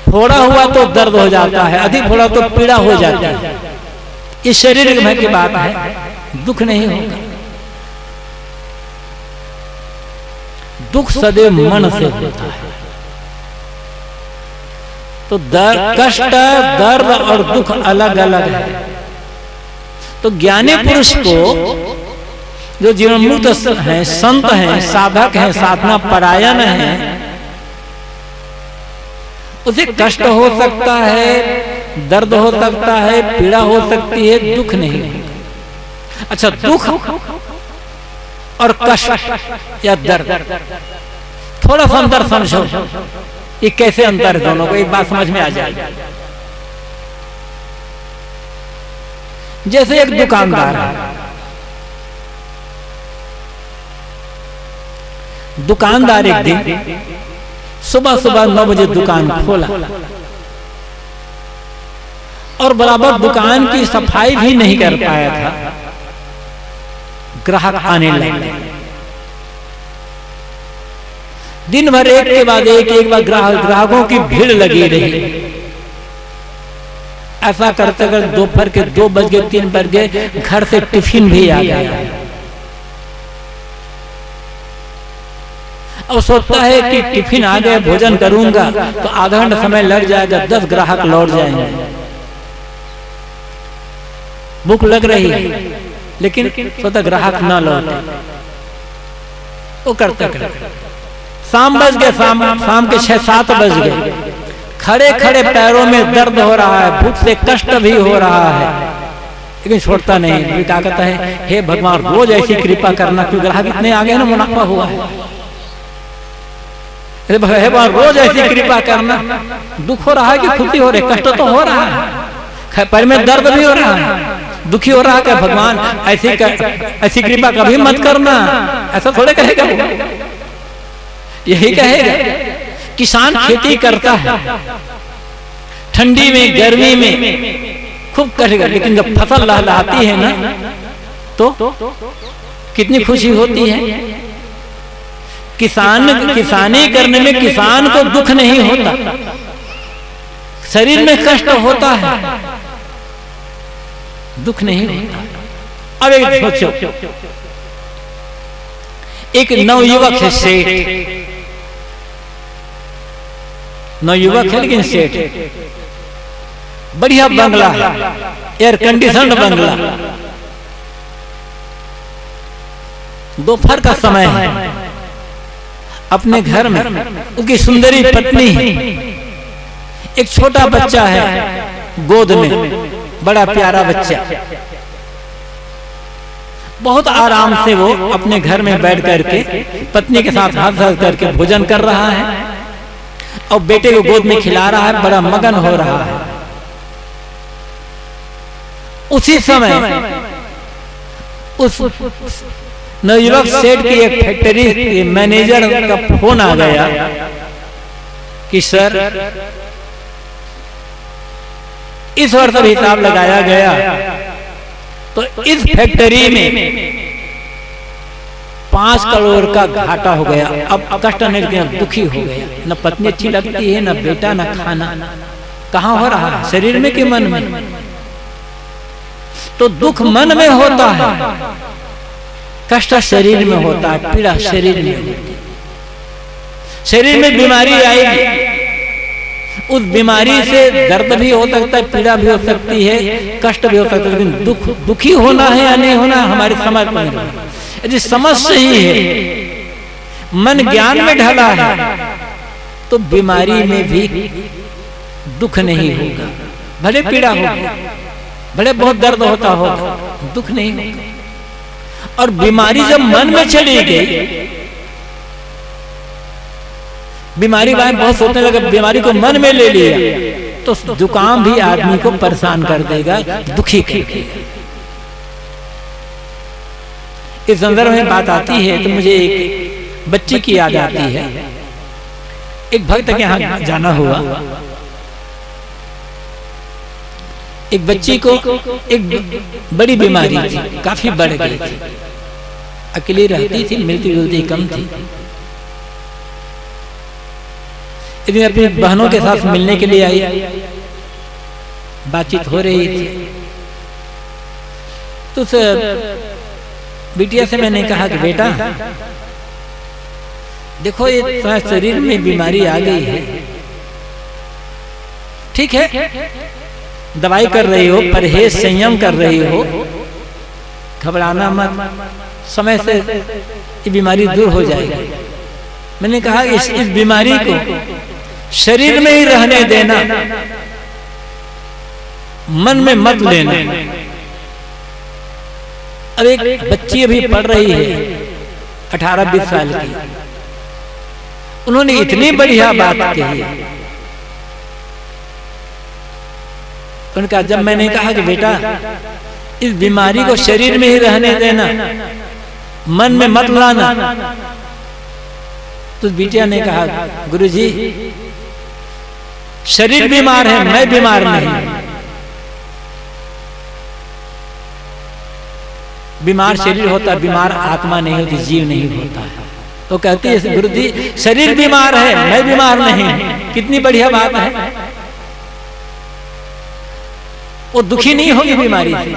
फोड़ा हुआ तो दर्द हो जाता है, अधिक फोड़ा तो पीड़ा हो जाती है। इस शरीर में की बात है, दुख नहीं होगा। दुख सदैव मन से होता है। तो कष्ट, दर्द और दुख अलग अलग है। तो ज्ञानी पुरुष को, जो जीवन मुक्त हैं, संत हैं, साधक हैं, साधना परायण हैं, उसे कष्ट हो सकता है, दर्द हो सकता है, पीड़ा हो सकती है, दुख नहीं होगा। अच्छा, दुख और कष्ट या दर्द, थोड़ा सा अंतर समझो, ये कैसे अंतर है दोनों को, एक बात समझ में आ जाए। जैसे एक दुकानदार है, दुकानदार एक दिन सुबह सुबह 9 बजे दुकान खोला और बराबर दुकान की सफाई भी नहीं कर पाया था। ग्राहक आने लगे, दिन भर एक के बाद एक बार ग्राहकों की भीड़ लगी रही। ऐसा करते करते दोपहर के 2 बज गए, 3 बज गए, घर से टिफिन भी आ गया। अब सोचता है कि टिफिन आ गया, भोजन करूंगा तो आधा घंटा समय लग जाएगा, 10 ग्राहक लौट जाएंगे। भूख लग रही है, लेकिन सोचता ग्राहक ना लौटे। वो करते करते शाम बज गए, शाम के 6-7 बज गए। खड़े खड़े पैरों में दर्द हो रहा है, भूख से कष्ट भी हो रहा है, लेकिन छोड़ता नहीं। क्या कहता है, हे भगवान रोज ऐसी कृपा करना, क्योंकि ग्राहक इतने आ गए ना, मुनाफा हुआ है। हे भगवान रोज ऐसी कृपा करना। दुख हो रहा है कि खुशी हो रही, कष्ट तो हो रहा है, पैर में दर्द भी हो रहा है, दुखी हो रहा है। क्या भगवान ऐसी कृपा कभी मत करना, ऐसा थोड़े कहेगा, यही कहेगा। किसान खेती करता है, ठंडी में गर्मी में खूब करेगा, लेकिन जब फसल लहलहाती है ना, तो कितनी खुशी होती है। किसानी करने में किसान को दुख नहीं होता, शरीर में कष्ट होता है, दुख नहीं होता। अब एक सोचो, एक नवयुवक है, सेठ, नवयुवक है लेकिन सेठ, बढ़िया बंगला है, एयर कंडीशनड बंगला, दोपहर का समय है, अपने घर में उसकी सुंदरी पत्नी है, एक छोटा बच्चा है गोद में, बड़ा प्यारा बच्चा। बहुत आराम से वो अपने घर में बैठ करके पत्नी के साथ हाथ हाथ करके भोजन कर रहा है और बेटे को गोद में खिला रहा है, बड़ा मगन हो रहा है। उसी समय उस नवयुवक सेठ की एक फैक्ट्री के मैनेजर का फोन आ गया कि सर, इस वर्ष हिसाब लगाया गया तो इस फैक्ट्री में 5 करोड़ का घाटा हो गया। अब कष्ट नहीं, दुखी हो गया, न पत्नी अच्छी लगती है, न बेटा, न खाना। कहाँ हो रहा है, शरीर में कि मन में? तो दुख मन में होता है, कष्ट शरीर में होता है, पीड़ा शरीर में होती है। शरीर में बीमारी आएगी, उस बीमारी से दर्द भी हो सकता है, पीड़ा भी हो सकती है, कष्ट भी हो सकता है, लेकिन दुखी होना है या नहीं होना हमारी समझ में नहीं। यदि समझ सही है, मन ज्ञान में ढला है, तो बीमारी में भी दुख नहीं होगा। भले पीड़ा होगी, भले बहुत दर्द होता होगा, दुख नहीं होगा। और बीमारी जब मन में चली गई, बीमारी वाले बहुत सोचने लगे, बीमारी को मन में ले लिया तो जुकाम भी आदमी को परेशान कर देगा, दुखी कर देगा। इस संदर्भ में बात आती है तो मुझे एक बच्ची की याद आती है। एक भक्त के यहाँ जाना हुआ, एक बच्ची को एक बड़ी बीमारी थी, काफी बढ़ गई थी, अकेली रहती थी, मिलती जुलती कम थी। इतनी अपनी बहनों के साथ मिलने के लिए आई, बातचीत हो रही थी। तो बिटिया से मैंने कहा कि बेटा देखो ये तुम्हारे शरीर में बीमारी आ गई है, ठीक है, दवाई कर रही हो, परहेज संयम कर रही हो, घबराना मत, समय से ये बीमारी दूर हो जाएगी। मैंने कहा इस बीमारी को शरीर में ही रहने देना, मन में मत लेना। अब एक बच्ची अभी पढ़ रही है 18-20 साल की, उन्होंने इतनी बढ़िया बात कही। उनका जब मैंने कहा कि बेटा इस बीमारी को शरीर में ही रहने देना, मन में मत लाना, तो बिटिया ने कहा गुरुजी शरीर बीमार है, मैं बीमार नहीं। बीमार शरीर होता, बीमार आत्मा नहीं होती, जीव नहीं होता है। तो कहती है गुरुजी शरीर बीमार है, मैं बीमार नहीं। कितनी बढ़िया बात है, वो दुखी नहीं होगी बीमारी से।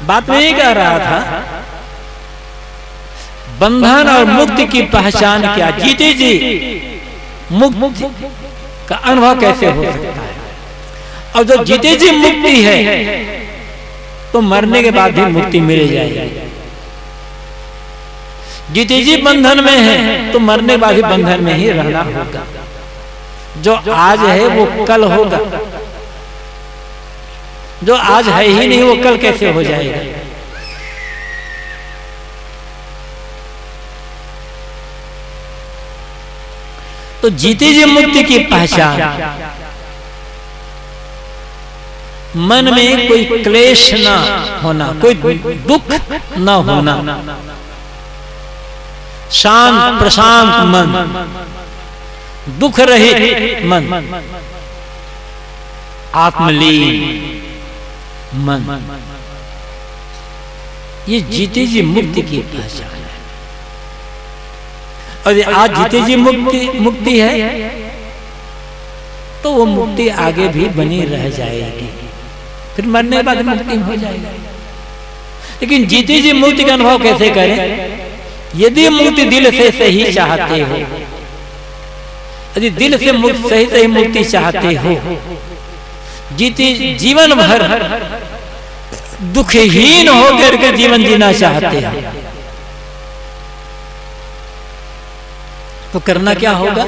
बात में ये कह रहा था बंधन और मुक्ति की पहचान क्या, जीते जी मुक्ति का अनुभव कैसे हो सकता है। और जब जीते जी मुक्ति है तो मरने के बाद भी मुक्ति मिल जाएगी। जीते जी बंधन में है तो मरने के बाद भी बंधन में ही रहना होगा। जो आज है वो कल होगा, जो आज है ही नहीं वो कल कैसे हो जाएगा। तो जीते जी मुक्ति की पहचान, मन में कोई क्लेश ना होना, कोई दुख ना होना, शांत प्रशांत मन, दुख रहित मन, आत्मलीन मन, ये जीते जी मुक्ति की पहचान है। और आज जीते जी मुक्ति है तो वो मुक्ति आगे भी बनी रह जाएगी, फिर मरने के बाद मुक्ति हो जाएगी। लेकिन जीते जी मुक्ति का अनुभव कैसे करें? यदि मुक्ति दिल से सही चाहते हो, यदि दिल से सही मुक्ति चाहते हो, जीते जीवन भर दुखहीन होकर के जीवन जीना चाहते हो, तो करना क्या होगा?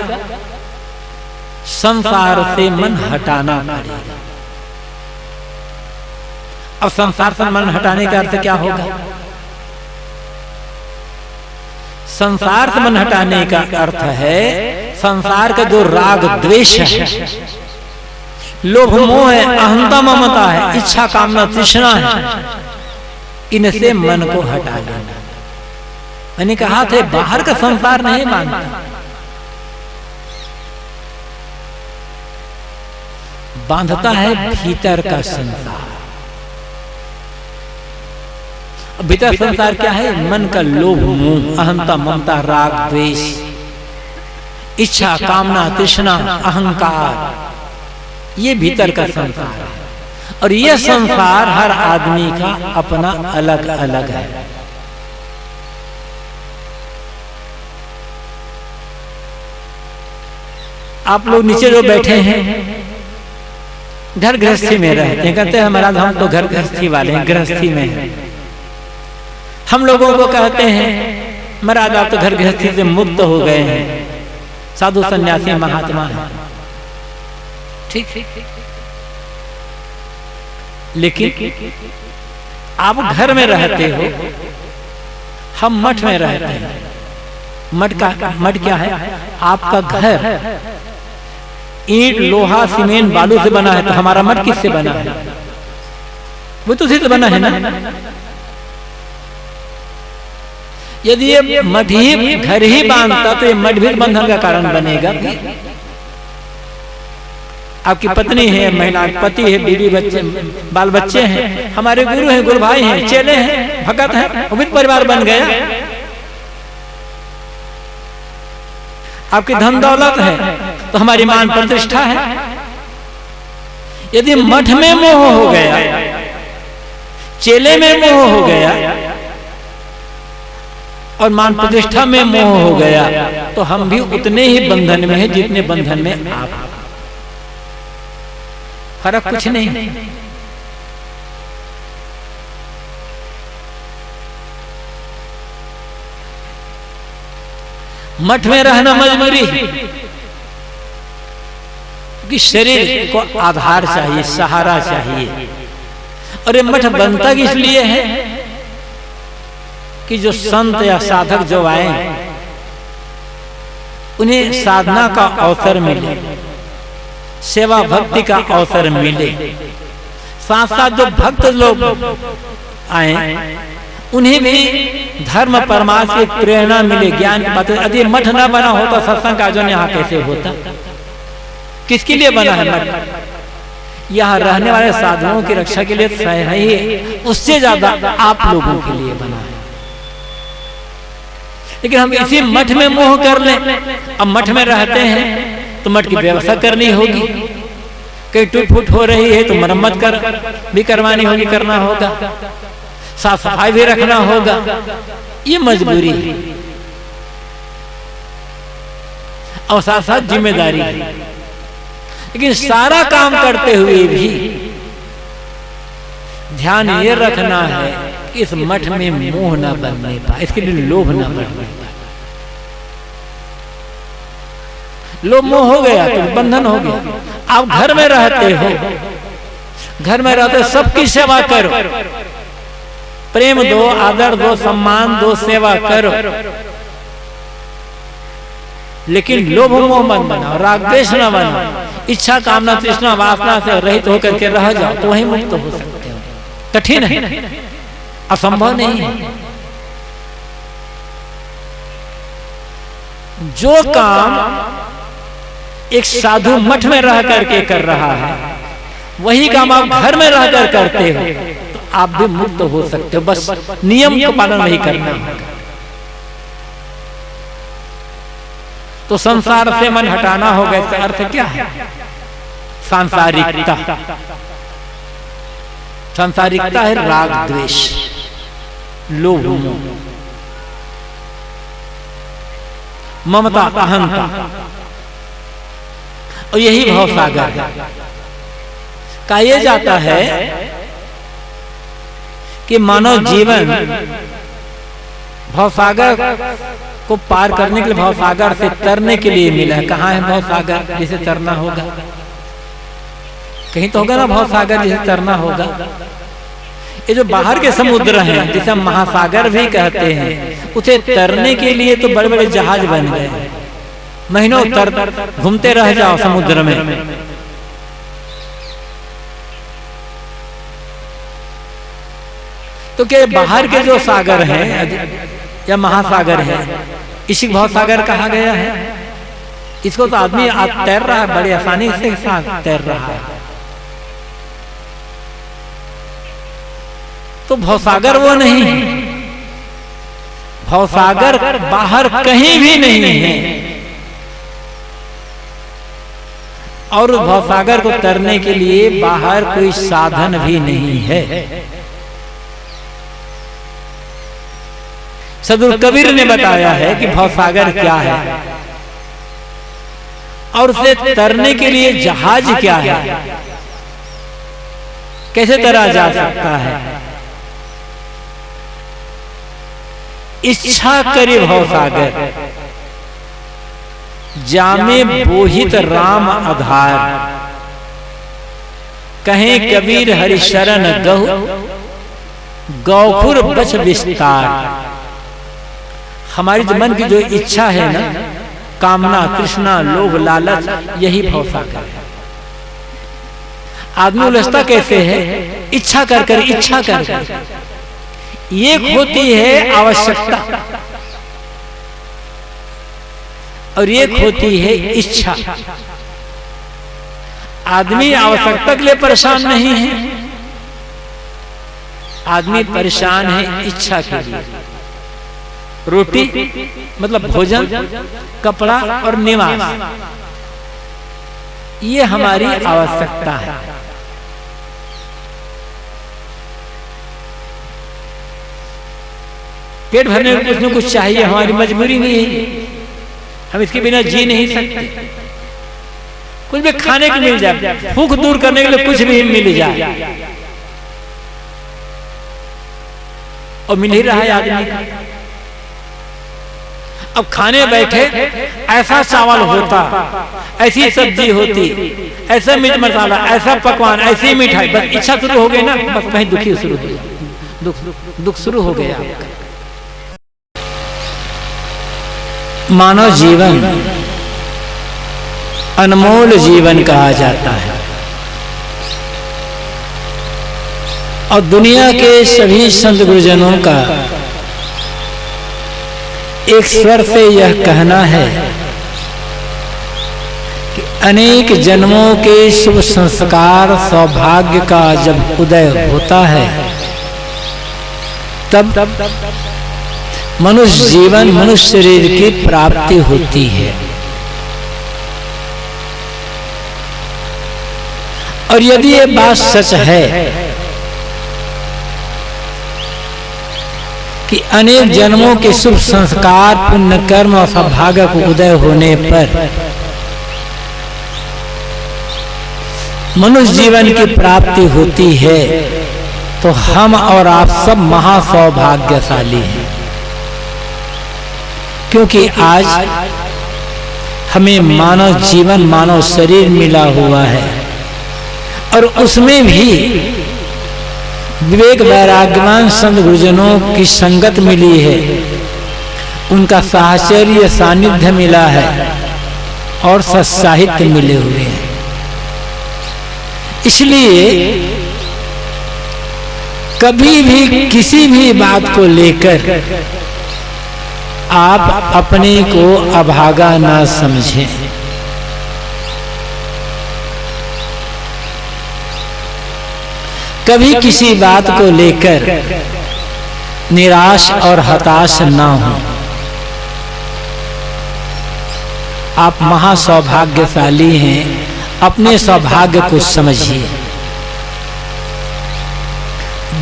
संसार से मन हटाना पड़ेगा। अब संसार से मन हटाने का अर्थ क्या होगा? संसार से मन हटाने का अर्थ है संसार का जो राग द्वेष है, लोभ मोह है, अहंता ममता है, इच्छा कामना तृष्णा है, इनसे मन को हटा लेना। मैंने कहा था बाहर का संसार नहीं मानता, बांधता है भीतर का संसार। भीतर संसार क्या है? मन का लोभ मोह, अहंता ममता, राग द्वेष, इच्छा कामना तृष्णा, अहंकार, ये भीतर का संसार है। और यह संसार हर आदमी का अपना अलग अलग है। आप लोग नीचे जो बैठे हैं घर गृहस्थी में रहते हैं, कहते हैं महाराज हम तो घर गृहस्थी वाले हैं, गृहस्थी में हैं। हम लोगों को कहते हैं महाराज आप तो घर गृहस्थी से मुक्त हो गए हैं, साधु सन्यासी महात्मा है। ठीक, लेकिन आप घर में रहते हो, हम मठ में रहते हैं। मठ क्या है? आपका घर ईंट लोहा सीमेंट बालू से बना है, तो हमारा मठ किससे बना है? वो तो उसी से बना है ना। यदि ये मठ ही घर ही बांधता तो ये मठ भी बंधन का कारण बनेगा। आपकी पत्नी है, महिला पति है, बीवी बच्चे बाल बच्चे हैं, हमारे गुरु हैं, गुरु भाई हैं, चेले हैं, भगत हैं, वो भी परिवार बन गया। आपकी धन दौलत है तो हमारी मान प्रतिष्ठा है। यदि मठ में मोह हो गया, चेले में मोह हो गया और मान प्रतिष्ठा में मोह हो गया तो हम भी उतने ही बंधन में हैं जितने बंधन में आप। फर्क कुछ नहीं। मठ में रहना मजबूरी है कि शरीर को आधार चाहिए, सहारा चाहिए। और ये मठ बनता इसलिए है कि जो संत या साधक जो आए उन्हें साधना का अवसर मिले, सेवा भक्ति का अवसर मिले। साथ साथ जो भक्त लोग आए उन्हें भी धर्म परमार्थ की प्रेरणा मिले, ज्ञान की बातें। यदि मठ ना बना होता सत्संग का आयोजन यहाँ कैसे होता? किसके लिए बना है मठ? यहाँ रहने वाले साधुओं की रक्षा के लिए है, उससे ज्यादा आप लोगों के लिए बना है। लेकिन हम इसी मठ में मोह कर लें। अब मठ में रहते हैं तो मठ की व्यवस्था करनी होगी, कहीं टूट फूट हो रही है तो मरम्मत भी करवानी होगी, करना होगा, साफ सफाई भी रखना होगा। ये मजबूरी है और साथ साथ जिम्मेदारी है। लेकिन सारा काम करते हुए भी ध्यान ये रखना है कि इस मठ में मोह ना बनने पाए, इसके लिए लोभ ना बनने पाए। लोभ मोह हो गया तो बंधन हो गया। आप घर में रहते हो, घर में रहते सबकी सेवा करो, प्रेम दो, आदर दो, सम्मान दो, सेवा करो। लेकिन लोभ मोह मत बनाओ, राग द्वेष न बनाओ, इच्छा कामना तृष्णा वासना से रहित होकर के रह जाओ तो वही मुक्त हो सकते हो। कठिन है, असंभव नहीं है। जो काम एक साधु मठ में रह करके कर रहा है वही काम आप घर में रहकर करते हो तो आप भी मुक्त हो सकते हो। बस नियम का पालन नहीं करना होगा। तो संसार से मन हटाना होगा। इसका अर्थ क्या है? सांसारिकता। सांसारिकता है राग द्वेष, लोभ मोह, ममता, अहंता, और यही भव सागर है। कहा यह जाता है कि मानव जीवन भवसागर को पार करने के लिए, भवसागर से तरने के लिए मिला है। कहाँ है भवसागर जिसे तरना होगा? कहीं तो होगा ना भवसागर जिसे तरना होगा। ये जो बाहर के समुद्र हैं जिसे हम महासागर भी कहते हैं, उसे तरने के लिए तो बड़े बड़े जहाज बन गए। महीनों तर घूमते रह जाओ समुद्र में, तो क्या बाहर के जो सागर हैं या महासागर है, इसी भवसागर कहा गया है। इसको तो आदमी तैर रहा है, बड़ी आसानी से साथ तैर रहा है। तो भवसागर वो नहीं है। भवसागर बाहर कहीं भी नहीं है। और भवसागर को तरने के लिए बाहर कोई साधन भी नहीं है। सदगुरु कबीर ने बताया है कि भवसागर क्या है और उसे तरने के लिए जहाज क्या है, कैसे तरा जा सकता है। इच्छा करे भवसागर, जामे बोहित राम आधार। कहें कबीर हरि शरण गहु, गौखुर बच विस्तार। हमारी जो मन की जो इच्छा है ना, कामना, तृष्णा, लोभ, लालच, यही भवसागर है। आदमी उलझता कैसे है? इच्छा कर कर, इच्छा कर कर। एक होती है आवश्यकता और एक होती है इच्छा। आदमी आवश्यकता के लिए परेशान नहीं है, आदमी परेशान है इच्छा के लिए। रोटी मतलब भोजन, कपड़ा और निवास, ये हमारी आवश्यकता है। पेट भरने में कुछ न कुछ चाहिए, हमारी मजबूरी नहीं है, हम इसके बिना जी नहीं सकते। कुछ भी खाने को मिल जाए, भूख दूर करने के लिए कुछ भी मिल जाए, और मिल ही रहा है आदमी का। अब खाने बैठे ऐसा चावल होता, ऐसी सब्जी होती, ऐसा मीट मसाला, ऐसा पकवान, ऐसी मिठाई, बस इच्छा शुरू हो गई ना, बस कहीं दुखी शुरू हो गया, दुख शुरू हो गया आपका। मानव जीवन अनमोल जीवन कहा जाता है, और दुनिया के सभी संत गुरुजनों का एक स्वर से यह कहना है कि अनेक जन्मों के शुभ संस्कार सौभाग्य का जब उदय होता है, तब मनुष्य जीवन, मनुष्य शरीर की प्राप्ति होती है। और यदि ये बात सच है कि अनेक जन्मों के शुभ संस्कार, पुण्य कर्म और सौभाग्य को उदय होने पर मनुष्य जीवन की प्राप्ति होती है, तो हम और आप सब महासौभाग्यशाली हैं, क्योंकि आज हमें मानव जीवन, मानव शरीर मिला हुआ है, और उसमें भी विवेक वैराग्यवान संत गुरुजनों की संगत मिली है, उनका साहचर्य सानिध्य मिला है, और सत्साहित्य मिले हुए हैं। इसलिए कभी भी किसी भी बात को लेकर आप अपने को अभागा ना समझें। कभी किसी बात को लेकर निराश और हताश ना हो। आप महासौभाग्यशाली हैं, अपने सौभाग्य को समझिए।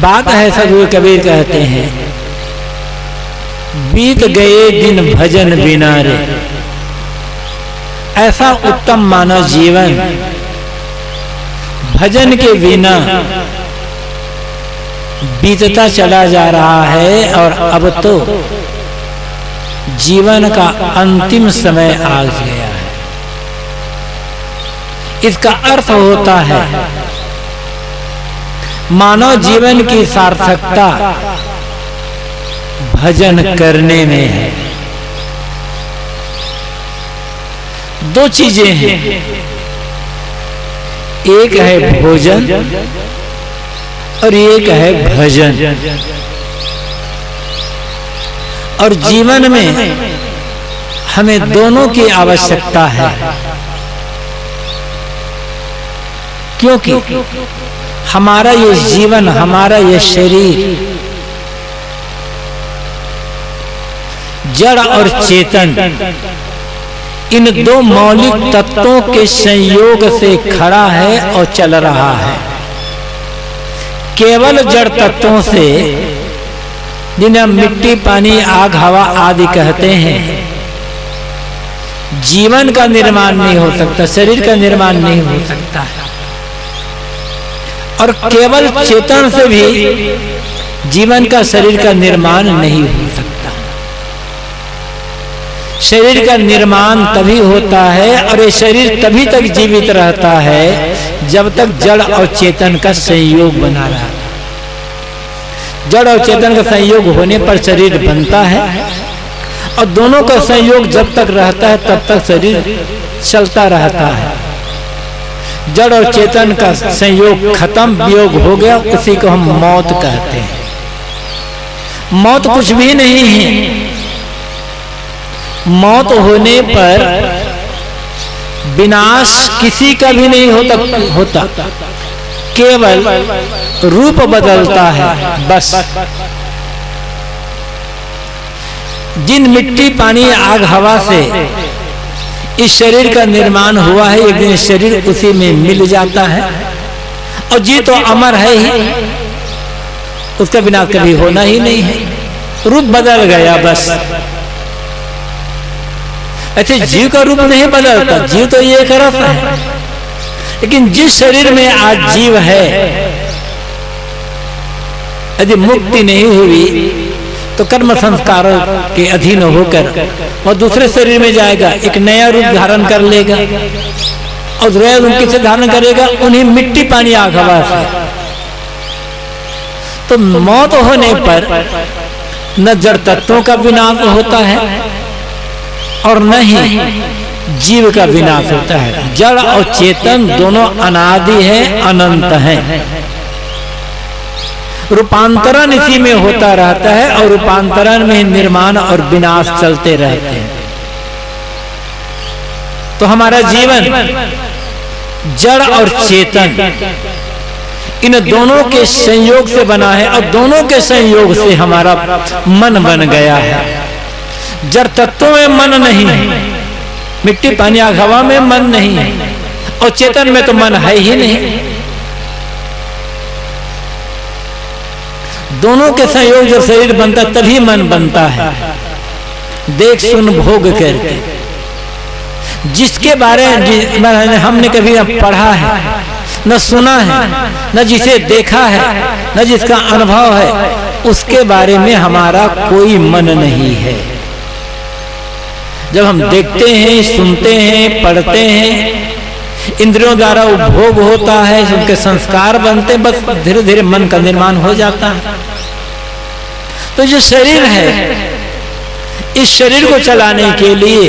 बात है, सदगुरु कबीर कहते हैं, बीत गए दिन भजन बिना रे, ऐसा उत्तम मानव जीवन भजन के बिना बीतता चला जा रहा है, और अब तो जीवन का अंतिम समय आ गया है। इसका अर्थ होता है मानव जीवन की सार्थकता भजन करने में है। दो चीजें हैं, एक है भोजन और एक है भजन। और जीवन में हमें दोनों की आवश्यकता है, क्योंकि हमारा ये जीवन, हमारा ये शरीर जड़ और चेतन, इन दो मौलिक तत्वों के संयोग से खड़ा है और चल रहा है। केवल जड़ तत्वों से, जिन्हें हम मिट्टी, पानी, आग, हवा आदि कहते हैं, जीवन का निर्माण नहीं हो सकता, शरीर का निर्माण नहीं हो सकता है। और केवल चेतन से भी जीवन का, शरीर का निर्माण नहीं हो सकता। शरीर का निर्माण तभी होता है, और ये शरीर तभी तक जीवित रहता है जब तक जड़ और चेतन का संयोग बना रहा। जड़ और चेतन का संयोग होने पर शरीर बनता है, और दोनों का संयोग जब तक रहता है तब तक शरीर चलता रहता है। जड़ और चेतन का संयोग खत्म, वियोग हो गया, उसी को हम मौत कहते हैं। मौत कुछ भी नहीं है। मौत होने पर विनाश किसी का भी नहीं होता, केवल रूप बदलता है, बस। जिन मिट्टी पानी आग हवा से इस शरीर का निर्माण हुआ है, एक दिन शरीर उसी में मिल जाता है। और जी तो अमर है ही, उसका विनाश कभी होना ही नहीं है, रूप बदल गया बस। ऐसे जीव का रूप नहीं बदलता, जीव तो ये एक रस है। लेकिन जिस शरीर में आज जीव है, यदि मुक्ति नहीं हुई तो कर्म संस्कारों के अधीन होकर वह दूसरे शरीर में जाएगा, एक नया रूप धारण कर लेगा और नया रूप किसे धारण करेगा? उन्हीं मिट्टी पानी आग हवा से। तो मौत होने पर न जड़ तत्वों का विनाश होता है और न ही जीव का विनाश होता है। जड़ और चेतन दोनों अनादि है, अनंत है। रूपांतरण इसी में होता रहता है और रूपांतरण में निर्माण और विनाश चलते रहते हैं। तो हमारा जीवन जड़ और चेतन इन दोनों के संयोग से बना है और दोनों के संयोग से हमारा मन बन गया है। जड़ तत्वों में मन नहीं है, मिट्टी पानी आग हवा में मन नहीं है, और चेतन में तो मन है ही नहीं। दोनों के संयोग जब शरीर बनता तभी मन बनता है, देख सुन भोग करके। जिसके बारे में हमने कभी न पढ़ा है, न सुना है, न जिसे देखा है, न जिसका अनुभव है, उसके बारे में हमारा कोई मन नहीं है। जब हम देखते हैं, सुनते हैं, पढ़ते हैं, इंद्रियों द्वारा उपभोग होता है, उनके संस्कार बनते हैं, बस धीरे धीरे मन का निर्माण हो जाता है। तो जो शरीर है, इस शरीर को चलाने के लिए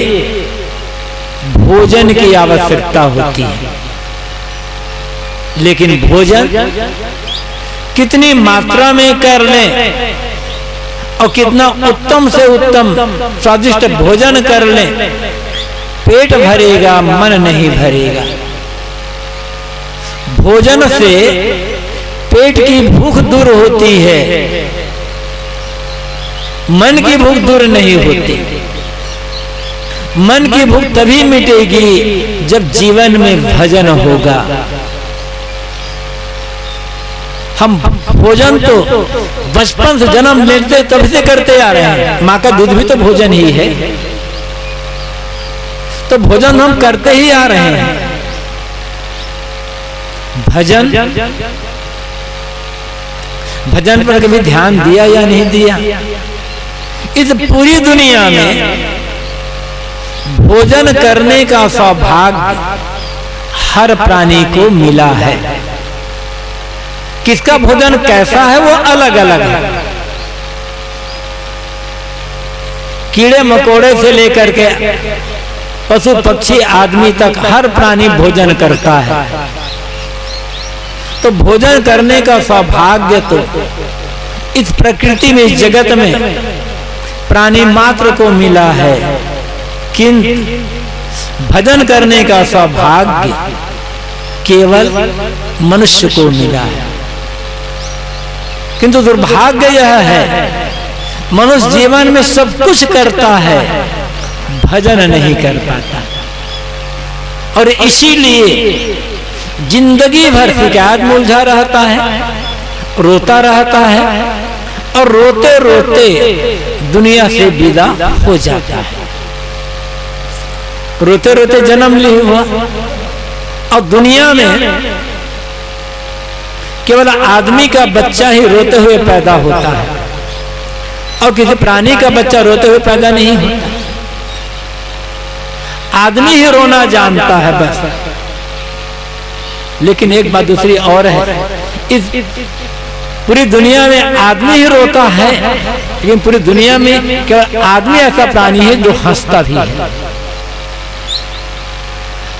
भोजन की आवश्यकता होती है। लेकिन भोजन कितनी मात्रा में कर लें और कितना उत्तम से उत्तम स्वादिष्ट भोजन कर लें, पेट भरेगा, मन नहीं भरेगा। भोजन से पेट की भूख दूर होती है, मन की भूख दूर नहीं होती। मन की भूख तभी मिटेगी जब जीवन में भजन होगा। हम भोजन तो बचपन से जन्म लेते तब से करते आ रहे हैं, माँ का दूध भी तो भोजन ही है। तो भोजन हम करते ही आ रहे हैं। भजन भजन पर कभी ध्यान दिया या नहीं दिया? इस पूरी दुनिया में भोजन करने का सौभाग्य हर प्राणी को मिला है। किसका भोजन कैसा है वो अलग अलग है। कीड़े मकोड़े से लेकर के पशु पक्षी आदमी तक हर प्राणी भोजन करता है। तो भोजन करने का सौभाग्य तो इस प्रकृति में, इस जगत में प्राणी मात्र को मिला है, किंतु भजन करने का सौभाग्य केवल मनुष्य को मिला है। किंतु दुर्भाग्य यह है, मनुष्य जीवन में सब कुछ करता है, भजन नहीं कर पाता। और इसीलिए जिंदगी भर शिकायत में उलझा रहता है, रोता रहता है और रोते रोते दुनिया से विदा हो जाता है। रोते रोते जन्म लिया हुआ और दुनिया में केवल आदमी का बच्चा ही रोते हुए पैदा होता है और किसी प्राणी का बच्चा रोते हुए पैदा नहीं होता। आदमी ही रोना जानता है बस। लेकिन एक बात दूसरी और है, इस पूरी दुनिया में आदमी ही रोता है, लेकिन पूरी दुनिया में केवल आदमी ऐसा प्राणी है जो हंसता भी है।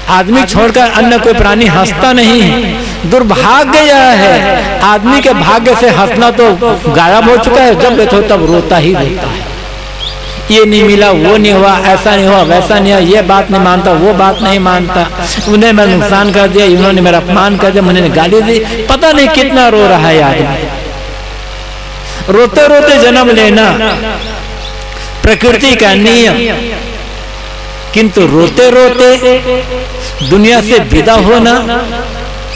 आदमी छोड़कर अन्य कोई प्राणी हंसता नहीं है। दुर्भाग्य यह है, आदमी के भाग्य से हंसना तो गायब हो चुका है। जब देखो तब रोता ही रोता है। ये नहीं मिला, वो नहीं हुआ, ऐसा नहीं हुआ, वैसा नहीं हुआ, ये बात नहीं मानता, वो बात नहीं मानता, उन्हें मेरा नुकसान कर दिया, इन्होंने मेरा अपमान कर दिया, मैंने गाली दी। पता नहीं कितना रो रहा है आदमी। रोते रोते जन्म लेना प्रकृति का नियम। किंतु रोते रोते दुनिया से विदा होना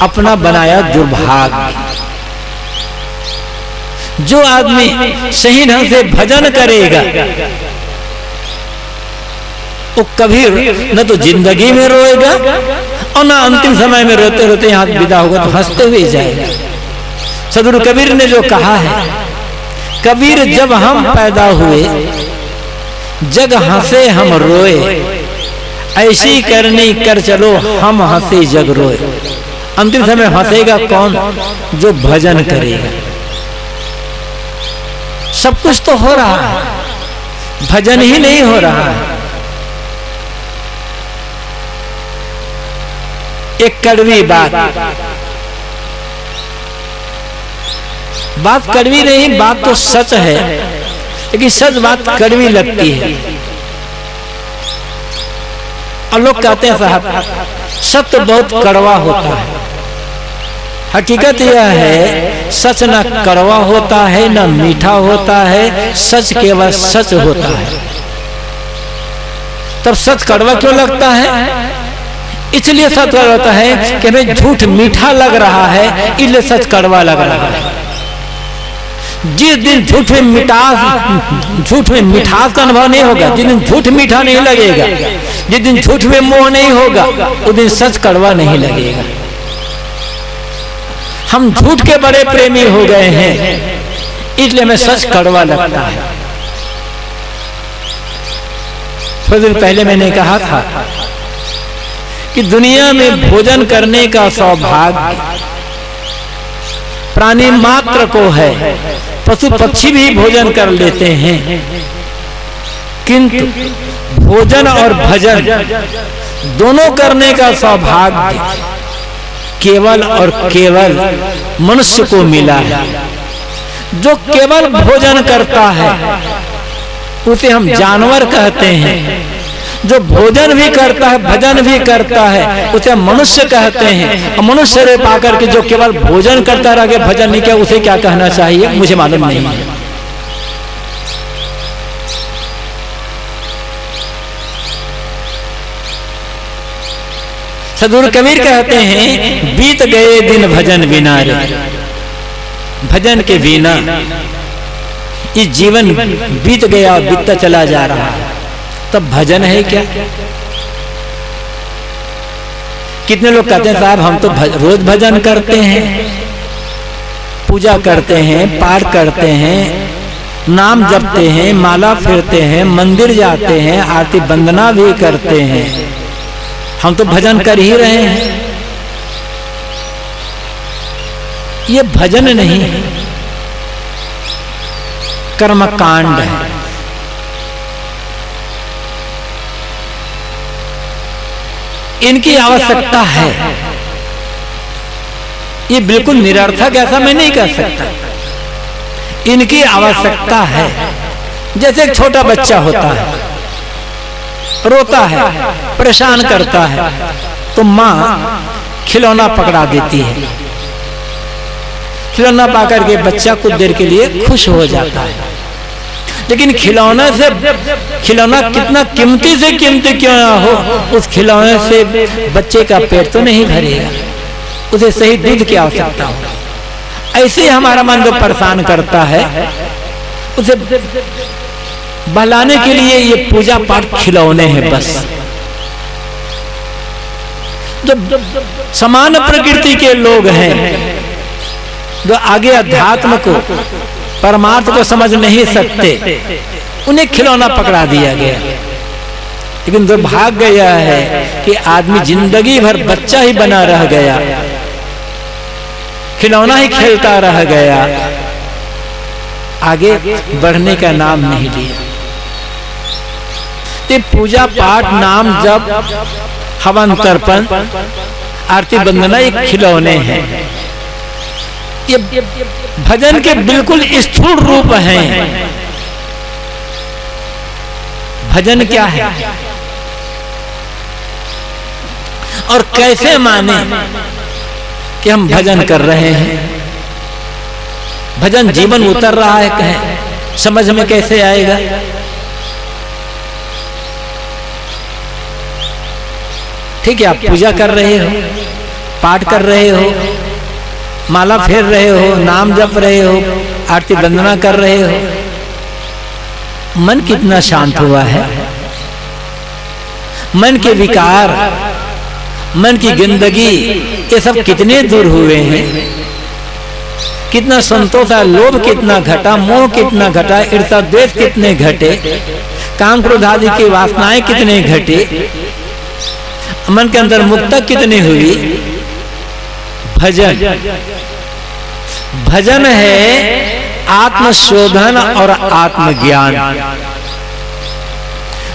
अपना बनाया दुर्भाग्य। जो आदमी सही ढंग से भजन करेगा वो कभी न तो जिंदगी में रोएगा और ना अंतिम समय में रोते रोते यहाँ विदा होगा तो हंसते हुए जाएगा। सदगुरु कबीर ने जो कहा है, कबीर जब हम पैदा हुए जग हंसे हम रोए, ऐसी करनी कर चलो हम हंसे जग रोए। अंतिम समय हंसेगा कौन? जो भजन करेगा। सब कुछ तो हो रहा है, भजन ही नहीं हो रहा है। एक कड़वी बात कड़वी नहीं, बात तो सच है, लेकिन सच बात कड़वी लगती है। और लोग कहते हैं साहब सत्य बहुत कड़वा होता है। हकीकत यह है सच न कड़वा होता है न मीठा होता है, सच केवल सच होता है। तब सच कड़वा क्यों लगता है? इसलिए सच कड़वा होता है कि हमें झूठ मीठा लग रहा है, इसलिए सच कड़वा लग रहा है। जिस दिन झूठ में मिठास का अनुभव नहीं होगा, जिस दिन झूठ मीठा नहीं लगेगा, जिस दिन झूठ में मोह नहीं होगा, उस दिन सच कड़वा नहीं लगेगा। हम झूठ के बड़े प्रेमी हो गए हैं, इसलिए हमें सच कड़वा लगता है। थोड़ी देर पहले मैंने कहा था कि दुनिया में भोजन करने का सौभाग्य प्राणी मात्र को है। पशु पक्षी भी भोजन कर लेते हैं, किंतु भोजन और भजन दोनों करने का सौभाग्य केवल और केवल मनुष्य को मिला है। जो केवल भोजन करता है उसे हम जानवर कहते हैं, जो भोजन भी करता है भजन भी करता है उसे मनुष्य कहते हैं। और मनुष्य रे पाकर के जो केवल भोजन करता रह गया भजन नहीं किया, उसे क्या कहना चाहिए मुझे मालूम नहीं है। सदगुरु कबीर कहते हैं बीत गए दिन भजन बिना रे, भजन के बिना ये जीवन बीत गया, बीतता चला जा रहा है। तब भजन है क्या? कितने लोग कहते हैं साहब हम तो रोज भजन करते हैं, पूजा करते हैं, पाठ करते हैं, नाम जपते हैं, माला फेरते हैं, मंदिर जाते हैं, आरती वंदना भी करते हैं, हम तो भजन कर ही रहे हैं। ये भजन नहीं है, कर्मकांड है। इनकी आवश्यकता है, ये बिल्कुल निरर्थक ऐसा मैं नहीं कह सकता। इनकी आवश्यकता है। जैसे एक छोटा बच्चा होता है, रोता है, परेशान करता है, तो माँ खिलौना पकड़ा देती है। खिलौना पाकर के बच्चा कुछ देर के लिए खुश हो जाता है। लेकिन खिलौना कितना कीमती से कीमती क्यों ना हो, उस खिलौने से बच्चे का पेट तो नहीं भरेगा, उसे सही दूध की आवश्यकता हो। ऐसे ही हमारा मन जो परेशान करता है, उसे बहलाने के लिए ये पूजा पाठ खिलौने हैं बस। जो समान प्रकृति के लोग हैं, जो आगे अध्यात्म को परमार्थ को समझ नहीं सकते, उन्हें खिलौना पकड़ा दिया गया। लेकिन दुर्भाग्य यह है कि आदमी जिंदगी भर बच्चा ही बना रह गया, खिलौना ही खेलता रह गया, आगे बढ़ने का नाम नहीं लिया। तो पूजा पाठ, नाम जप, हवन तर्पण, आरती वंदना एक खिलौने हैं। ये भजन के बिल्कुल स्थूल रूप हैं। भजन क्या है और कैसे माने कि हम भजन कर रहे हैं? भजन जीवन उतर रहा है, कहें समझ में कैसे आएगा? ठीक है, आप पूजा कर रहे हो, पाठ कर रहे हो, माला फेर रहे हो, नाम जप रहे हो, आरती वंदना कर रहे हो, मन कितना शांत हुआ है, मन के विकार, मन की गंदगी, ये सब कितने दूर हुए हैं, कितना संतोष है, लोभ कितना घटा, मोह कितना घटा, ईर्ष्या द्वेष कितने घटे, काम क्रोध आदि की वासनाएं कितने घटे, मन के अंदर मुक्ता कितनी हुई। भजन, भजन है आत्मशोधन और आत्मज्ञान।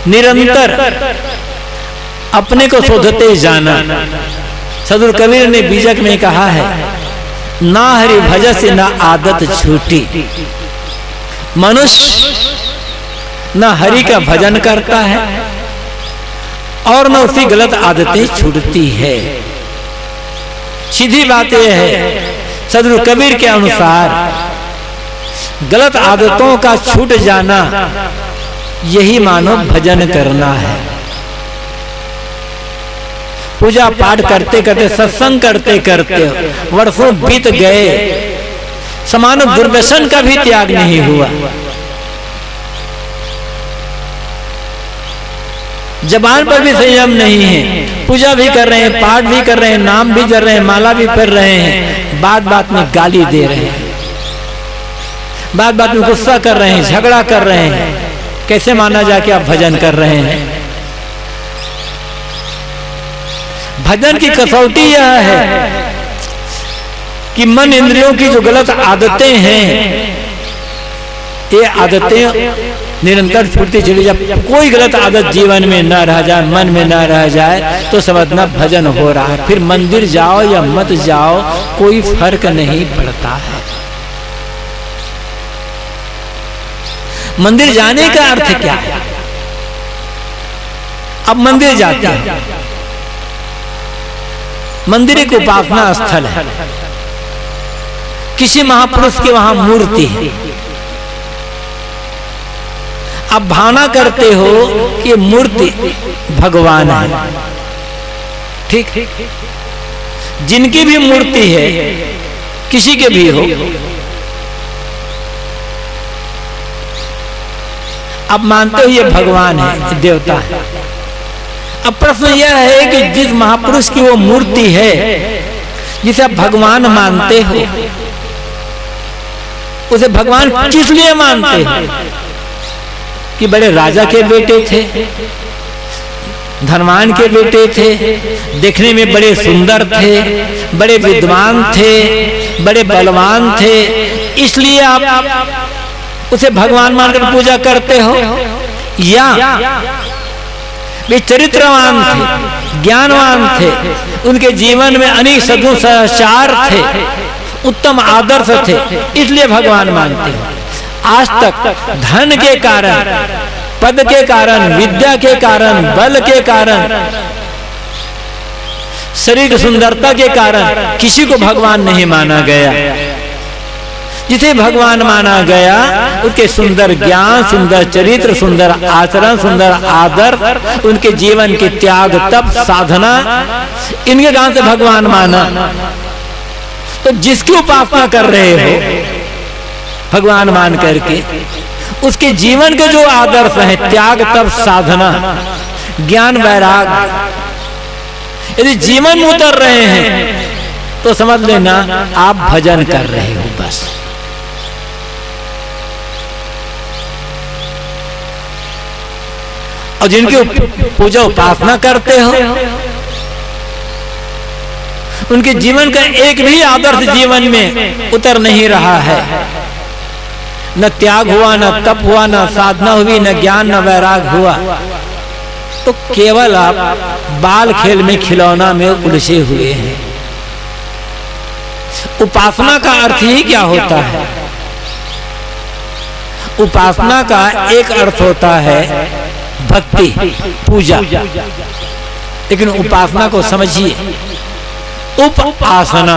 निरंतर अपने को शोधते जाना। सदगुरु कबीर ने बीजक में कहा है, ना हरि भजन से ना आदत छूटी। मनुष्य ना हरि का भजन करता है और न उसकी गलत आदतें छूटती है। सीधी बात यह है, सदगुरु कबीर के अनुसार गलत आदतों का छूट जाना, यही मानो भजन करना है। पूजा पाठ करते करते, सत्संग करते करते वर्षों बीत गए, समान दुर्व्यसन का भी त्याग नहीं हुआ। जबान पर भी संयम नहीं है, पूजा भी कर रहे हैं, पाठ भी कर रहे हैं, नाम भी जर रहे हैं, माला भी पढ़ रहे हैं, बात बात में गाली दे रहे हैं, बात बात में गुस्सा कर रहे हैं, झगड़ा कर रहे हैं। कैसे माना जाए कि आप भजन कर रहे हैं? भजन की कसौटी यह है कि मन इंद्रियों की जो गलत आदतें हैं, ये आदतें निरंतर छूटती चली जाए। कोई गलत आदत जीवन में न रह जाए, मन में न रह जाए, तो समझना भजन हो रहा है। फिर मंदिर जाओ या मत जाओ, कोई फर्क नहीं पड़ता है। मंदिर जाने का अर्थ क्या है? अब मंदिर जाते हैं, मंदिर एक उपासना स्थल है, किसी महापुरुष की वहां मूर्ति है। आप भावना करते हो कि मूर्ति भगवान है, ठीक? जिनकी भी मूर्ति है, किसी के भी हो, आप मानते हो ये भगवान है, देवता है। अब प्रश्न यह है कि जिस महापुरुष की वो मूर्ति है, जिसे आप भगवान मानते हो, उसे भगवान किस लिए मानते हो? कि बड़े राजा के बेटे थे, धनवान के बेटे थे, देखने में बड़े सुंदर थे, बड़े विद्वान थे, बड़े बलवान थे, इसलिए आप उसे भगवान मानकर पूजा करते हो? या वे चरित्रवान थे, ज्ञानवान थे, उनके जीवन में अनेक सद्गुण सहचार थे, उत्तम आदर्श थे, इसलिए भगवान मानते हो? आज तक धन के कारण, पद के कारण, विद्या के कारण, बल के कारण, शरीर की सुंदरता के कारण किसी को भगवान नहीं माना गया। जिसे भगवान माना गया, उसके सुंदर ज्ञान, सुंदर चरित्र, सुंदर आचरण, सुंदर आदर्श, उनके जीवन के त्याग, तप, साधना, इनके कारण से भगवान माना। तो जिसकी उपासना कर रहे हो भगवान मान करके, उसके जीवन के जो आदर्श है, त्याग, तप, साधना, ज्ञान, वैराग, यदि जीवन में उतर रहे हैं तो समझ लेना आप भजन कर रहे हो बस। और जिनकी पूजा उपासना करते हो, उनके जीवन का एक भी आदर्श जीवन में उतर नहीं रहा है। न त्याग हुआ, न तप हुआ, न साधना हुई, न ज्ञान, न वैराग हुआ, तो केवल आप बाल खेल में, खिलौना में उलझे हुए हैं। उपासना का अर्थ ही क्या होता है? उपासना का एक अर्थ होता है भक्ति, पूजा। लेकिन उपासना को समझिए, उपासना,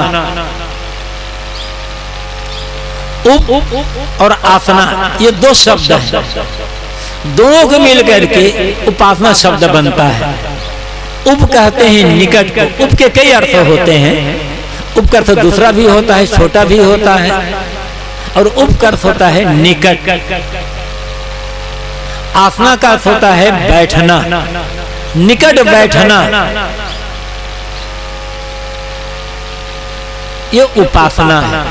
उप और आसना, ये दो शब्द हैं, दोनों को मिलकर के उपासना शब्द बनता है। उप कहते हैं निकट को। उप के कई अर्थ होते हैं। उप का अर्थ दूसरा भी होता है, छोटा भी होता है, और उप का अर्थ होता है निकट। आसना का अर्थ होता है बैठना, निकट बैठना, ये उपासना है।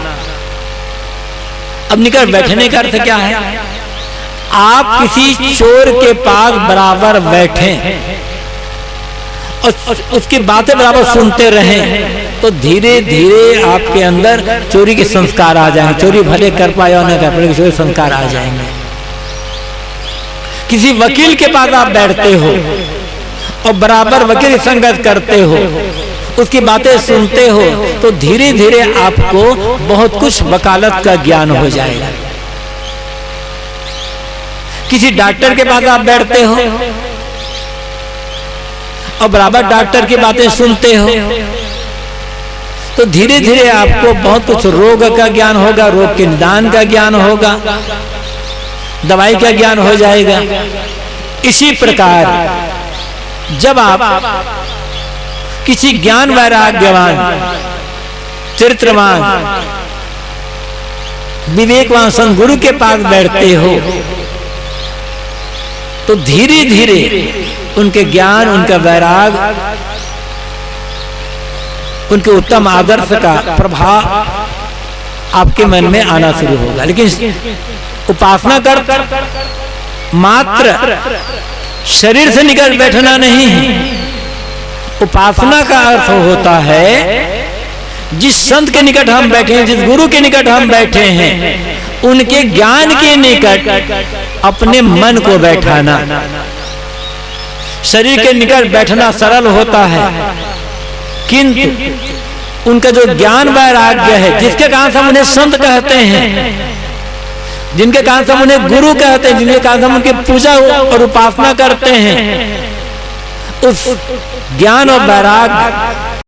अब निकट बैठने का अर्थ क्या है? आप किसी चोर के पास बराबर बैठे और उसकी बातें बराबर सुनते रहें तो धीरे धीरे आपके अंदर चोरी के संस्कार आ जाएंगे। चोरी भले कर पाए और न कर पाए, चोरी संस्कार आ जाएंगे। किसी वकील के पास आप बैठते हो और बराबर वकील संगत करते हो, उसकी बातें सुनते हो तो धीरे धीरे आपको बहुत कुछ वकालत का ज्ञान हो जाएगा। किसी डॉक्टर के पास आप बैठते हो और बराबर डॉक्टर की बातें सुनते हो तो धीरे धीरे आपको बहुत कुछ रोग का ज्ञान होगा, रोग के निदान का ज्ञान होगा, दवाई का ज्ञान हो जाएगा। इसी प्रकार जब आप किसी ज्ञान वैराग्यवान, चरित्रवान, विवेकवान सद्गुरु के पास बैठते हो तो धीरे धीरे उनके ज्ञान, उनका वैराग, उनके उत्तम आदर्श का प्रभाव आपके मन में आना शुरू होगा। लेकिन उपासना कर मात्र शरीर से निकट बैठना नहीं है। उपासना का अर्थ होता है जिस संत के निकट हम बैठे हैं, जिस गुरु के निकट हम बैठे हैं, उनके ज्ञान के निकट अपने मन को बैठाना। शरीर के निकट बैठना सरल होता है, किंतु उनका जो ज्ञान वैराग्य है, जिसके कारण से हम उन्हें संत कहते हैं, जिनके कारण से हम उन्हें गुरु कहते हैं, जिनके कारण से हम उनकी पूजा और उपासना करते हैं, उस ज्ञान और वैराग्य